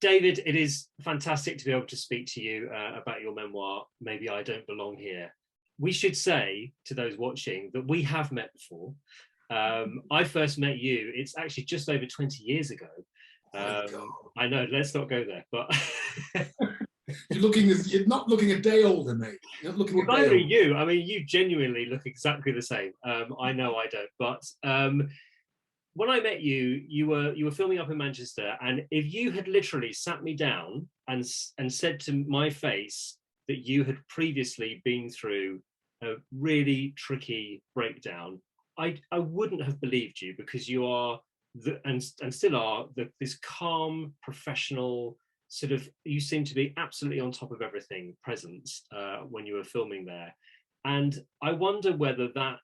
David, it is fantastic to be able to speak to you about your memoir, Maybe I Don't Belong Here. We should say to those watching that we have met before. I first met you, it's actually just over 20 years ago. I know, let's not go there, but you're not looking a day older, mate. You're not looking well, a day neither are older. you. I mean, you genuinely look exactly the same. I know I don't, but when I met you, you were filming up in Manchester, and if you had literally sat me down and said to my face that you had previously been through a really tricky breakdown, I wouldn't have believed you, because you are and still are this calm, professional sort of. You seem to be absolutely on top of everything presence when you were filming there, and I wonder whether that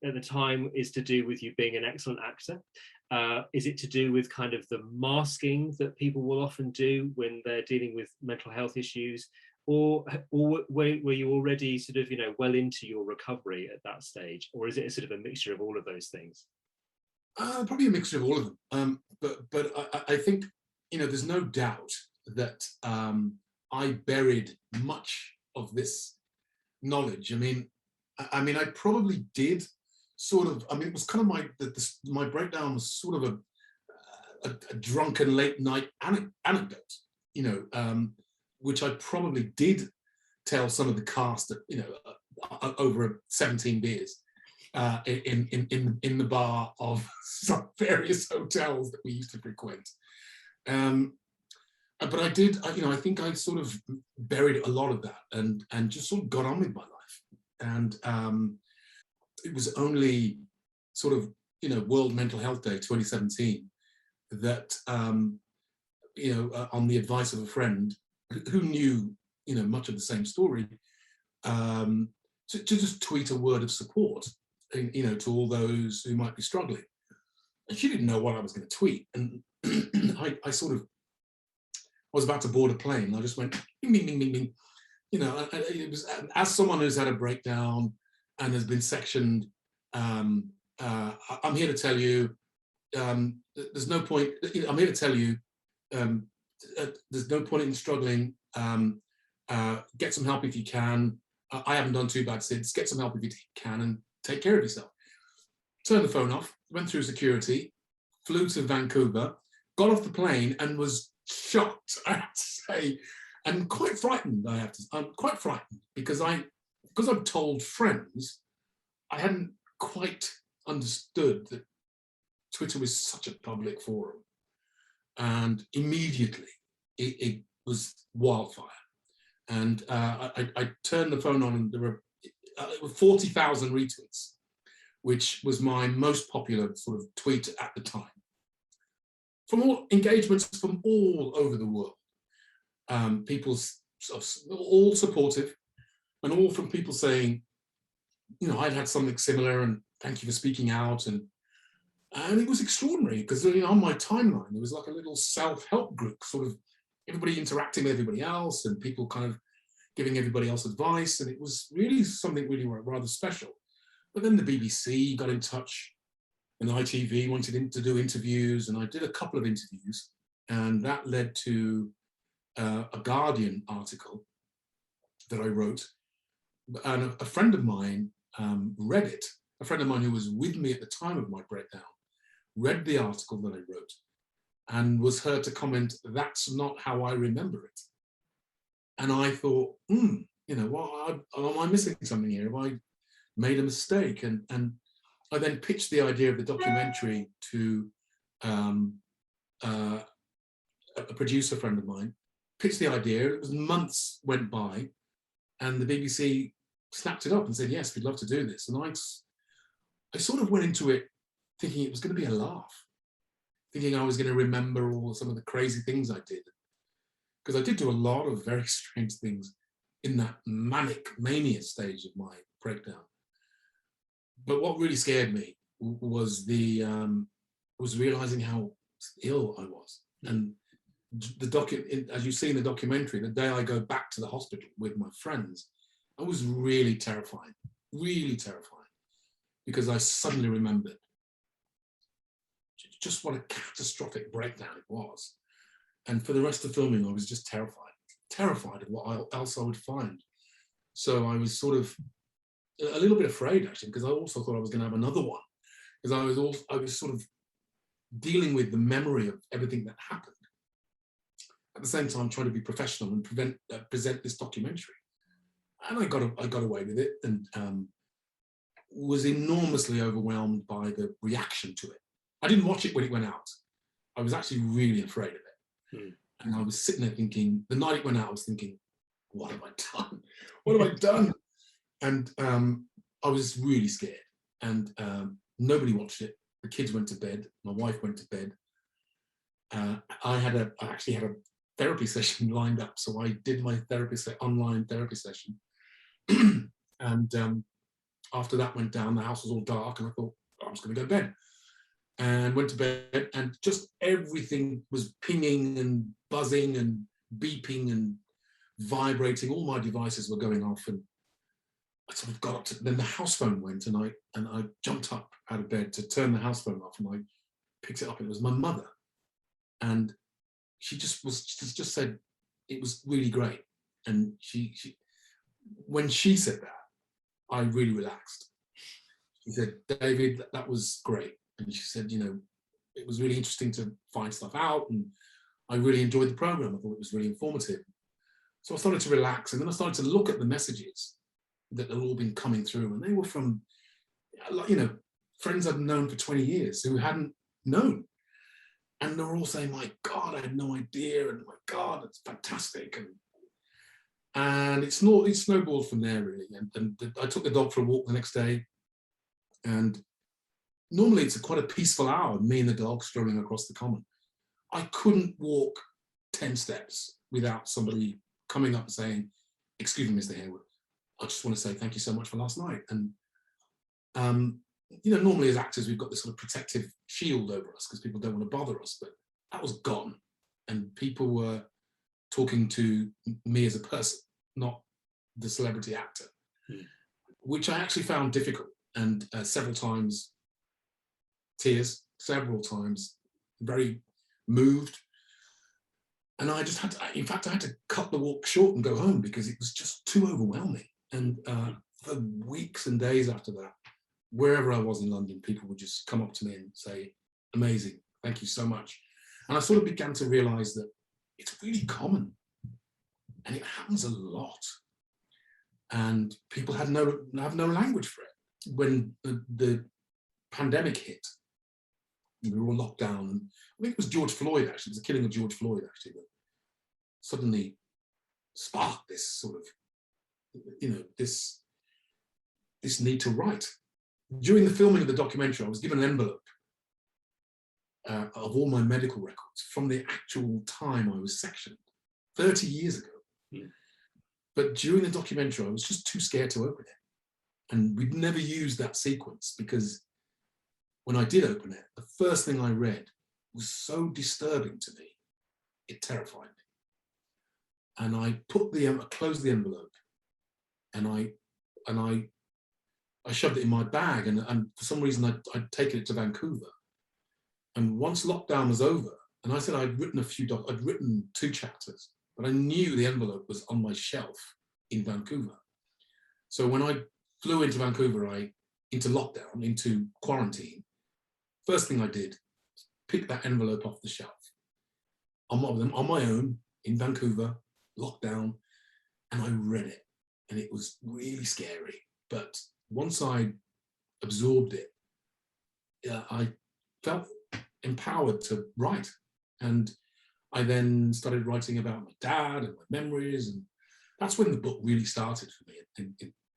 at the time is to do with you being an excellent actor. Is it to do with kind of the masking that people will often do when they're dealing with mental health issues? Or were you already sort of, well into your recovery at that stage? Or is it a sort of a mixture of all of those things? Probably a mixture of all of them. But I think, there's no doubt that I buried much of this knowledge. I probably did sort of. It was kind of my breakdown was sort of a drunken late night anecdote, which I probably did tell some of the cast over 17 beers in the bar of some various hotels that we used to frequent. But I think I sort of buried a lot of that and just sort of got on with my life. And it was only sort of, World Mental Health Day 2017 that, on the advice of a friend who knew, much of the same story, to just tweet a word of support, to all those who might be struggling. And she didn't know what I was going to tweet. And I was about to board a plane. I just went, bing, bing, bing, bing, bing. It was, as someone who's had a breakdown and has been sectioned, I'm here to tell you, there's no point. I'm here to tell you, there's no point in struggling. Get some help if you can. I haven't done too bad since. Get some help if you can, and take care of yourself. Turned the phone off, went through security, flew to Vancouver, got off the plane, and was shocked, I have to say, and quite frightened. I'm quite frightened because I've told friends, I hadn't quite understood that Twitter was such a public forum, and immediately it was wildfire. And I turned the phone on, and there were 40,000 retweets, which was my most popular sort of tweet at the time. From all engagements from all over the world, people all supportive, and all from people saying, I'd had something similar, and thank you for speaking out, and it was extraordinary because on my timeline there was like a little self-help group, sort of everybody interacting with everybody else, and people kind of giving everybody else advice, and it was really something really rather special. But then the BBC got in touch, and ITV wanted to do interviews, and I did a couple of interviews, and that led to a Guardian article that I wrote, and a friend of mine read it. A friend of mine who was with me at the time of my breakdown read the article that I wrote and was heard to comment, "That's not how I remember it." And I thought, am I missing something here? Have I made a mistake? And I then pitched the idea of the documentary to a producer friend of mine. Pitched the idea. It was months went by, and the BBC snapped it up and said, "Yes, we'd love to do this." And I sort of went into it thinking it was going to be a laugh, thinking I was going to remember some of the crazy things I did, because I did do a lot of very strange things in that manic mania stage of my breakdown. But what really scared me was realizing how ill I was. And as you see in the documentary, the day I go back to the hospital with my friends, I was really terrified, because I suddenly remembered just what a catastrophic breakdown it was. And for the rest of the filming, I was just terrified of what else I would find. So I was sort of a little bit afraid, actually, because I also thought I was going to have another one, because I was sort of dealing with the memory of everything that happened, at the same time trying to be professional and present this documentary. And I got away with it, and was enormously overwhelmed by the reaction to it. I didn't watch it when it went out. I was actually really afraid of it. And I was sitting there thinking, the night it went out, I was thinking, what have I done? What have I done? And I was really scared. And nobody watched it. The kids went to bed. My wife went to bed. I actually had a therapy session lined up. So I did my online therapy session. And after that went down, the house was all dark, and I thought, I was going to go to bed. And went to bed, and just everything was pinging and buzzing and beeping and vibrating. All my devices were going off, and I sort of got up to, then the house phone went, and I jumped up out of bed to turn the house phone off, and I picked it up, and it was my mother. And she just said it was really great. And she when she said that, I really relaxed. She said, David, that was great. And she said, it was really interesting to find stuff out, and I really enjoyed the program. I thought it was really informative. So I started to relax, and then I started to look at the messages that had all been coming through, and they were from, friends I'd known for 20 years who hadn't known. And they were all saying, my God, I had no idea, and my God, it's fantastic. And it snowballed from there, really. And I took the dog for a walk the next day, and normally it's quite a peaceful hour, me and the dog strolling across the common. I couldn't walk 10 steps without somebody coming up and saying, excuse me, Mr. Harewood, I just want to say thank you so much for last night. And, normally as actors, we've got this sort of protective shield over us because people don't want to bother us, but that was gone. And people were talking to me as a person, not the celebrity actor, which I actually found difficult. And several times, tears, several times, very moved. And I just had to, in fact, I had to cut the walk short and go home because it was just too overwhelming. And for weeks and days after that, wherever I was in London, people would just come up to me and say, amazing, thank you so much. And I sort of began to realize that it's really common and it happens a lot. And people have no language for it. When the pandemic hit, we were all locked down, and I think it was George Floyd, actually, it was the killing of George Floyd, actually, that suddenly sparked this sort of, this need to write. During the filming of the documentary, I was given an envelope of all my medical records from the actual time I was sectioned, 30 years ago. Yeah. But during the documentary, I was just too scared to open it. And we'd never used that sequence because when I did open it, the first thing I read was so disturbing to me, it terrified me. And I closed the envelope, and I shoved it in my bag, and for some reason I'd taken it to Vancouver. And once lockdown was over, and I said I'd written I'd written 2 chapters, but I knew the envelope was on my shelf in Vancouver. So when I flew into Vancouver, into lockdown, into quarantine, first thing I did was pick that envelope off the shelf on my own in Vancouver, lockdown, and I read it, and it was really scary. But once I absorbed it, I felt empowered to write, and I then started writing about my dad and my memories, and that's when the book really started for me.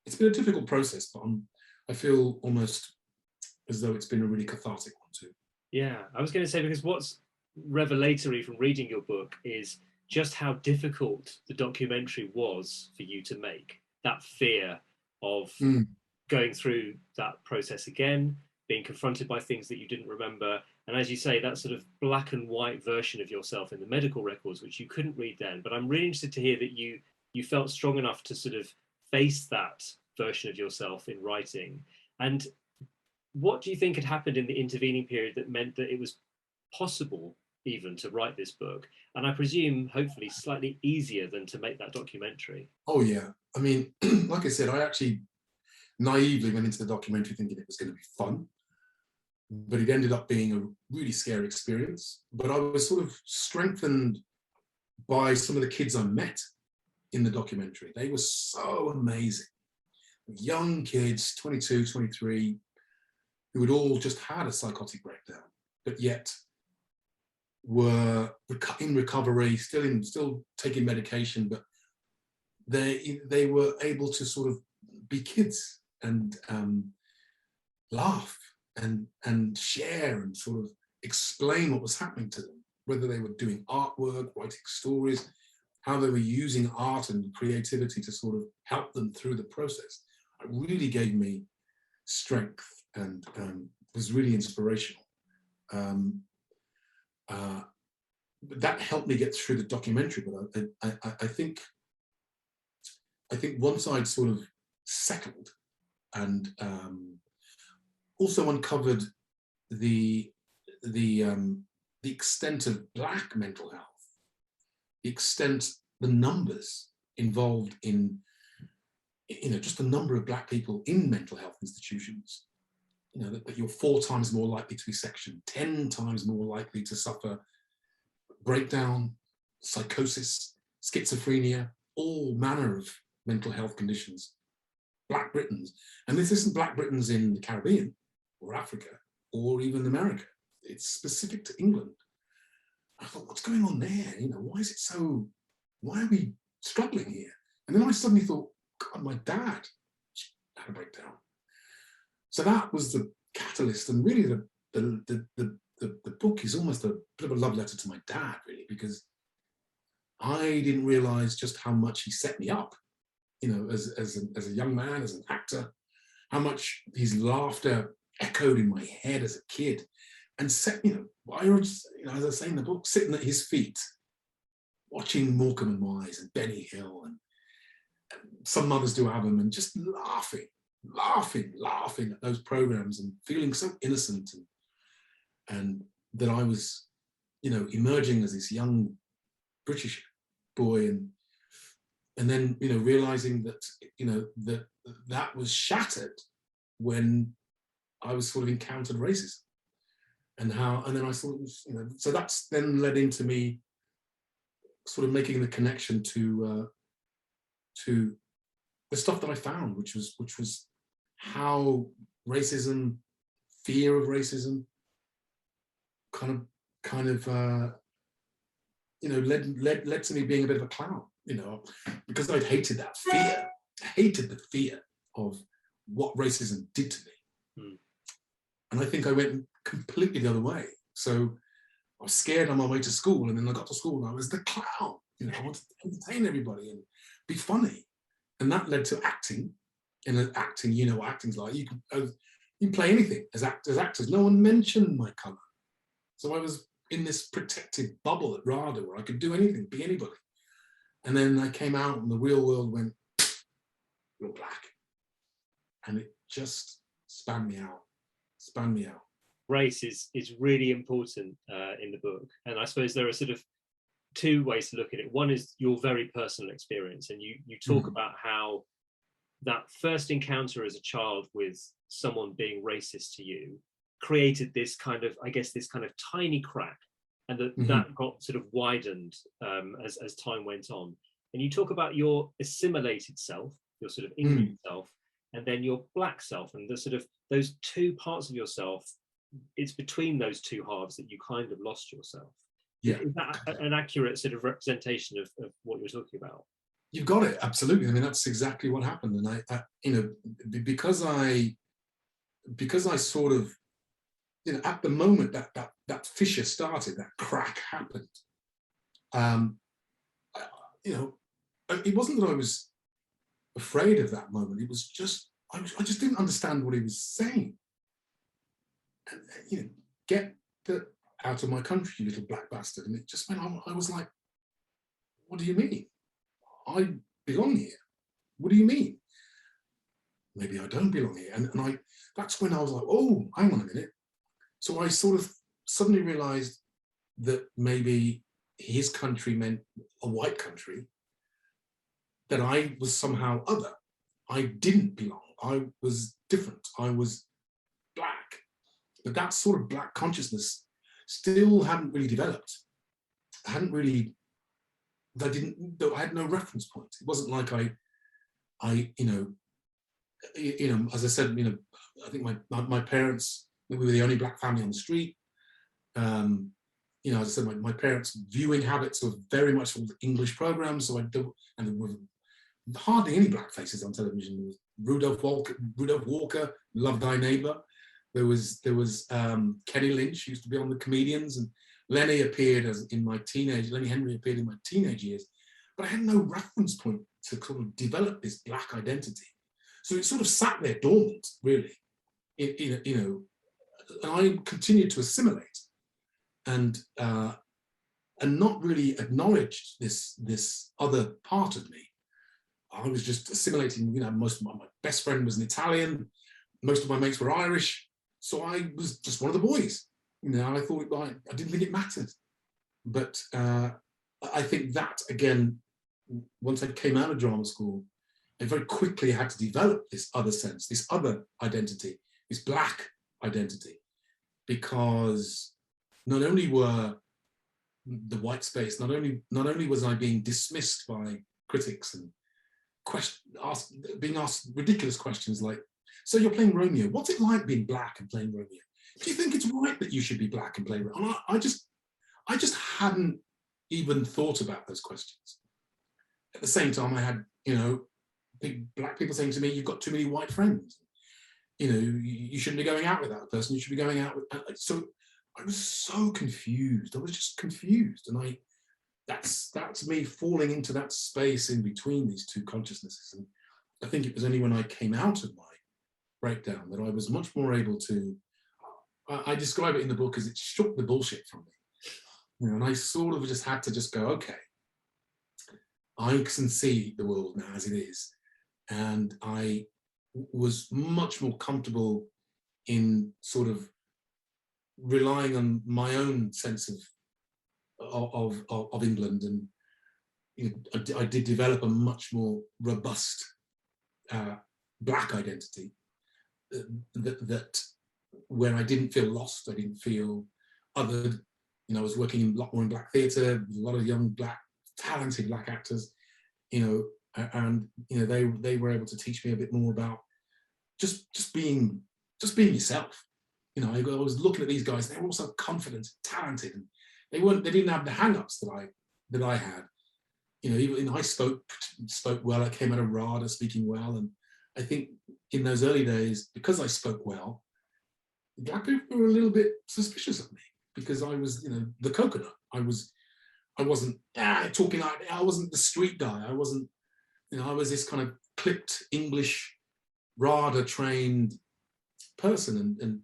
It's been a difficult process, but I feel almost as though it's been a really cathartic one too. Yeah, I was going to say, because what's revelatory from reading your book is just how difficult the documentary was for you to make. That fear of going through that process again, being confronted by things that you didn't remember. And as you say, that sort of black and white version of yourself in the medical records, which you couldn't read then. But I'm really interested to hear that you felt strong enough to sort of face that version of yourself in writing. And what do you think had happened in the intervening period that meant that it was possible even to write this book, and I presume hopefully slightly easier than to make that documentary. Oh yeah, I mean, like I said, I actually naively went into the documentary thinking it was going to be fun, but it ended up being a really scary experience. But I was sort of strengthened by some of the kids I met in the documentary. They were so amazing. Young kids, 22, 23, who had all just had a psychotic breakdown, but yet were in recovery, still taking medication, but they were able to sort of be kids and laugh and share and sort of explain what was happening to them, whether they were doing artwork, writing stories, how they were using art and creativity to sort of help them through the process. It really gave me strength and was really inspirational. That helped me get through the documentary, but I think once I'd sort of settled and also uncovered the extent of Black mental health, the numbers involved in, just the number of Black people in mental health institutions, that you're 4 times more likely to be sectioned, 10 times more likely to suffer breakdown, psychosis, schizophrenia, all manner of mental health conditions. Black Britons, and this isn't Black Britons in the Caribbean or Africa or even America. It's specific to England. I thought, what's going on there? Why are we struggling here? And then I suddenly thought, God, my dad had a breakdown. So that was the catalyst, and really the book is almost a bit of a love letter to my dad, really, because I didn't realize just how much he set me up, as a young man, as an actor, how much his laughter echoed in my head as a kid, and set, as I say in the book, sitting at his feet, watching Morecambe and Wise and Benny Hill and Some Mothers Do Have 'Em, and just laughing at those programs and feeling so innocent and that I was, emerging as this young British boy and then, realizing that, that was shattered when I was sort of encountered racism and then I thought it was, so that's then led into me sort of making the connection to the stuff that I found, which was how racism, fear of racism, kind of led to me being a bit of a clown, because I'd hated that fear. I hated the fear of what racism did to me. And I think I went completely the other way. So I was scared on my way to school, and then I got to school and I was the clown. I wanted to entertain everybody and be funny. And that led to acting. And acting, what acting's like. You can play anything as actors. No one mentioned my colour. So I was in this protected bubble at RADA where I could do anything, be anybody. And then I came out and the real world went, you're Black. And it just spun me out. Race is really important in the book. And I suppose there are sort of 2 ways to look at it. One is your very personal experience. And you talk about how that first encounter as a child with someone being racist to you created this kind of tiny crack, and that got sort of widened as time went on. And you talk about your assimilated self, your sort of English self, and then your Black self, and the sort of those 2 parts of yourself. It's between those 2 halves that you kind of lost yourself. Yeah. Is that an accurate sort of representation of what you're talking about? You've got it, absolutely. I mean, that's exactly what happened. And I because I sort of, at the moment that fissure started, that crack happened. It wasn't that I was afraid of that moment. It was just, I just didn't understand what he was saying. And, get out of my country, you little black bastard. And it just went on. I was like, what do you mean? I belong here. What do you mean? Maybe I don't belong here. And that's when I was like, oh, hang on a minute. So I sort of suddenly realized that maybe his country meant a white country, that I was somehow other. I didn't belong. I was different. I was black. But that sort of black consciousness still hadn't really developed. I had no reference point. It wasn't like as I said, I think my parents, we were the only black family on the street. As I said, my parents' viewing habits were very much all English programs, so and there were hardly any black faces on television. There was Rudolph Walker, Love Thy Neighbor. There was Kenny Lynch, who used to be on The Comedians, and Lenny appeared Lenny Henry appeared in my teenage years, but I had no reference point to sort of develop this black identity. So it sort of sat there dormant, really. And I continued to assimilate and not really acknowledged this other part of me. I was just assimilating. Most of my best friend was an Italian. Most of my mates were Irish. So I was just one of the boys. I thought I didn't think it mattered. But I think that, again, once I came out of drama school, I very quickly had to develop this other sense, this other identity, this black identity, because not only were the white space, not only was I being dismissed by critics and being asked ridiculous questions like, so you're playing Romeo, what's it like being black and playing Romeo? Do you think it's right that you should be black and play Romeo? And I just hadn't even thought about those questions. At the same time, I had, big black people saying to me, you've got too many white friends. You shouldn't be going out with that person, you should be going out with... So I was so confused. I was just confused. And that's me falling into that space in between these two consciousnesses. And I think it was only when I came out of my breakdown that I was much more able to... I describe it in the book as it shook the bullshit from me. And I sort of just had to just go, okay, I can see the world now as it is. And I was much more comfortable in sort of relying on my own sense of England. And I did develop a much more robust black identity that where I didn't feel lost, I didn't feel othered. I was working a lot more in black theatre, with a lot of young talented black actors, and they were able to teach me a bit more about just being yourself. I was looking at these guys, they were all so confident, talented, and they didn't have the hang-ups that I had. Even I spoke well, I came out of RADA speaking well, and I think in those early days, because I spoke well, black people were a little bit suspicious of me because I was, the coconut. I wasn't talking like, I wasn't the street guy. I wasn't, I was this kind of clipped English, RADA trained person, and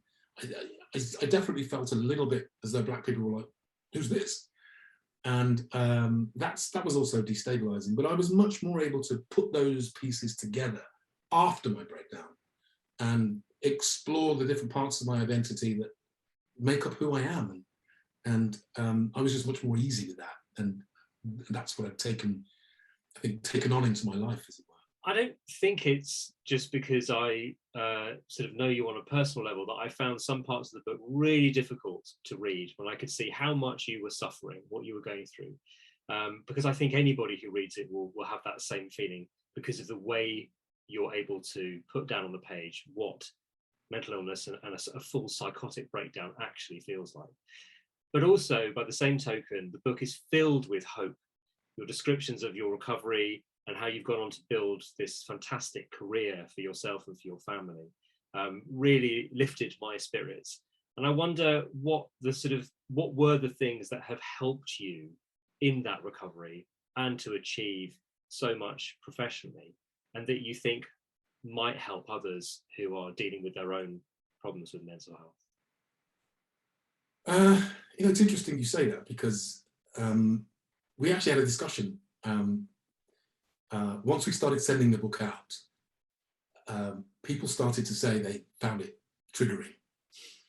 I definitely felt a little bit as though black people were like, who's this? And that was also destabilizing. But I was much more able to put those pieces together after my breakdown and explore the different parts of my identity that make up who I am. And I was just much more easy with that. And that's what I've taken on into my life, as it were. I don't think it's just because I sort of know you on a personal level that I found some parts of the book really difficult to read when I could see how much you were suffering, what you were going through. Because I think anybody who reads it will have that same feeling because of the way you're able to put down on the page what mental illness and a full psychotic breakdown actually feels like. But also, by the same token, the book is filled with hope. Your descriptions of your recovery and how you've gone on to build this fantastic career for yourself and for your family really lifted my spirits. And I wonder what were the things that have helped you in that recovery and to achieve so much professionally, and that you think might help others who are dealing with their own problems with mental health. It's interesting you say that because we actually had a discussion once we started sending the book out. People started to say they found it triggering,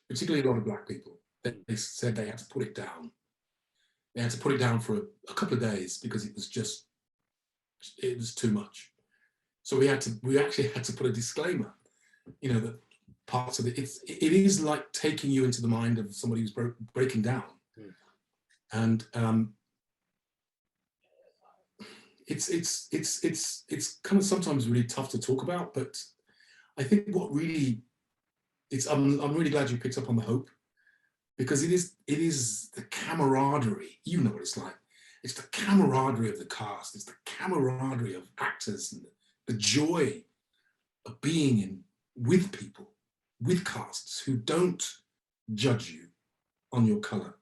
particularly a lot of black people. They said they had to put it down They had to put it down for a couple of days because it was too much. So we actually had to put a disclaimer, that parts of it is like taking you into the mind of somebody who's breaking down. And it's kind of sometimes really tough to talk about, but I think what really I'm really glad you picked up on the hope, because it is the camaraderie. You know what it's like. It's the camaraderie of the cast. It's the camaraderie of actors, and the joy of being with people, with casts who don't judge you on your color.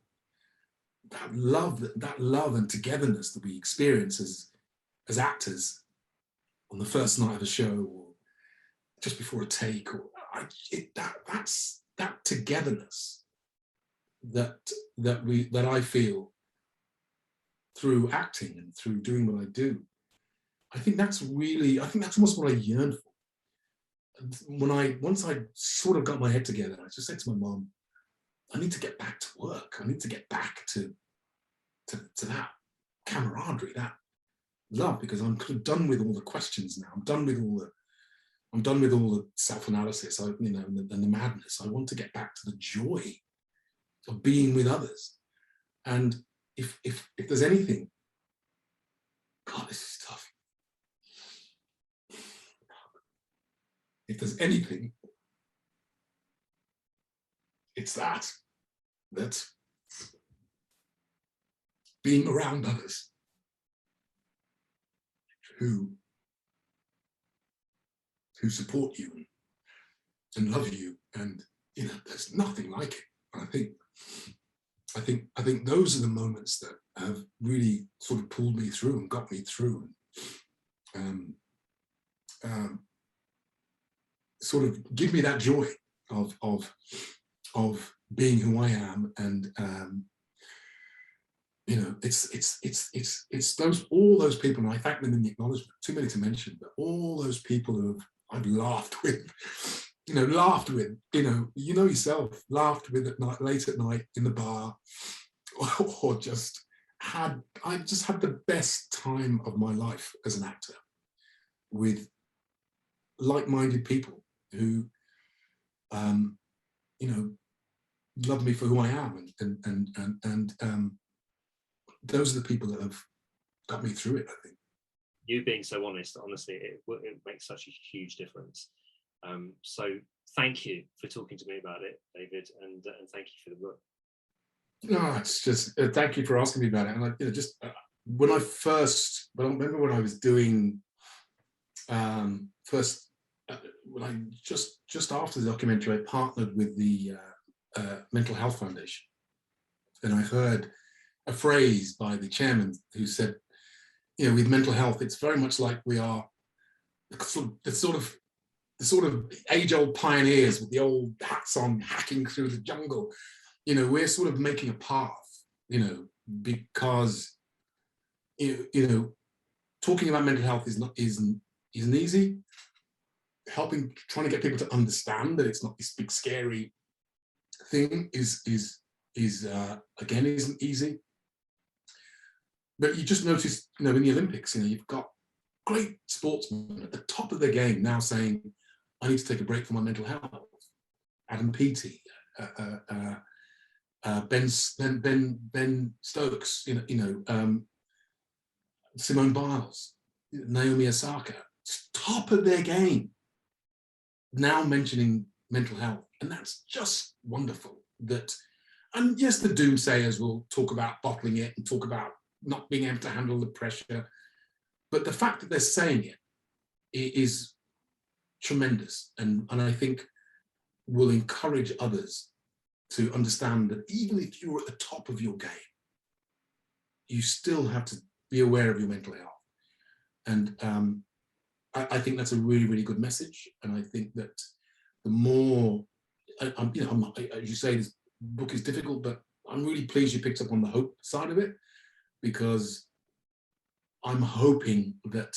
That love and togetherness that we experience as actors on the first night of a show or just before a take, that's that togetherness that I feel through acting and through doing what I do. I think that's almost what I yearn for. Once I sort of got my head together, I just said to my mom, I need to get back to work. I need to get back to that camaraderie, that love, because I'm kind of done with all the questions now. I'm done with all the self-analysis, and the madness. I want to get back to the joy of being with others. And if there's anything, God, this is tough. If there's anything, it's that being around others who support you and love you, and there's nothing like it. I think those are the moments that have really sort of pulled me through and got me through, and sort of give me that joy of being who I am. And it's all those people, and I thank them in the acknowledgement. Too many to mention, but all those people who I've laughed with, yourself, laughed with at night, late at night in the bar, or I just had the best time of my life as an actor with like-minded people who, love me for who I am, and those are the people that have got me through it, I think. You being so honest, honestly, it makes such a huge difference. So thank you for talking to me about it, David, and thank you for the book. No, it's just thank you for asking me about it. And when I remember when I was doing when I just after the documentary, I partnered with the Mental Health Foundation, and I heard a phrase by the chairman who said, with mental health, it's very much like we are the sort of age-old pioneers with the old hats on, hacking through the jungle. We're sort of making a path, because talking about mental health isn't easy. Trying to get people to understand that it's not this big scary thing again isn't easy. But you just notice, in the Olympics, you've got great sportsmen at the top of their game now saying, I need to take a break from my mental health. Adam Peaty, Ben Stokes, Simone Biles, Naomi Osaka, top of their game, now mentioning mental health. And that's just wonderful. And yes, the doomsayers will talk about bottling it and talk about not being able to handle the pressure. But the fact that they're saying it is tremendous. And I think will encourage others to understand that even if you're at the top of your game, you still have to be aware of your mental health. And I think that's a really, really good message. And I think that the more, as you say, this book is difficult, but I'm really pleased you picked up on the hope side of it, because I'm hoping that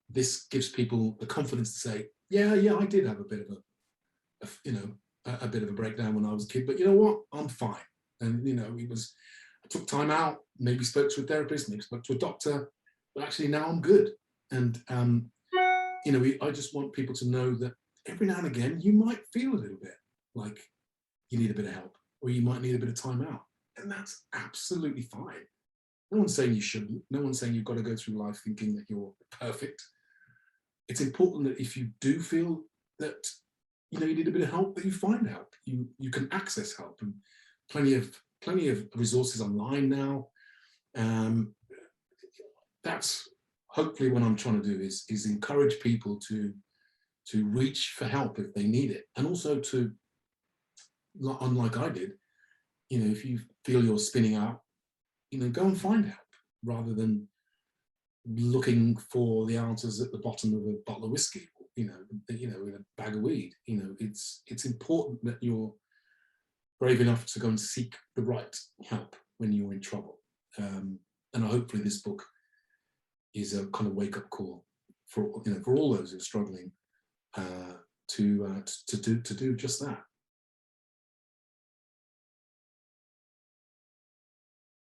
this gives people the confidence to say, yeah, I did have a bit of a bit of a breakdown when I was a kid, but you know what? I'm fine. And I took time out, maybe spoke to a therapist, maybe spoke to a doctor, but actually now I'm good. And, I just want people to know that every now and again, you might feel a little bit like you need a bit of help, or you might need a bit of time out. And that's absolutely fine. No one's saying you shouldn't. No one's saying you've got to go through life thinking that you're perfect. It's important that if you do feel that you need a bit of help, that you find help. You can access help, and plenty of resources online now. That's hopefully what I'm trying to do is encourage people to reach for help if they need it, and also to, unlike I did, if you feel you're spinning out, go and find help rather than looking for the answers at the bottom of a bottle of whiskey, in a bag of weed. It's important that you're brave enough to go and seek the right help when you're in trouble. And hopefully this book is a kind of wake-up call for all those who are struggling to do just that.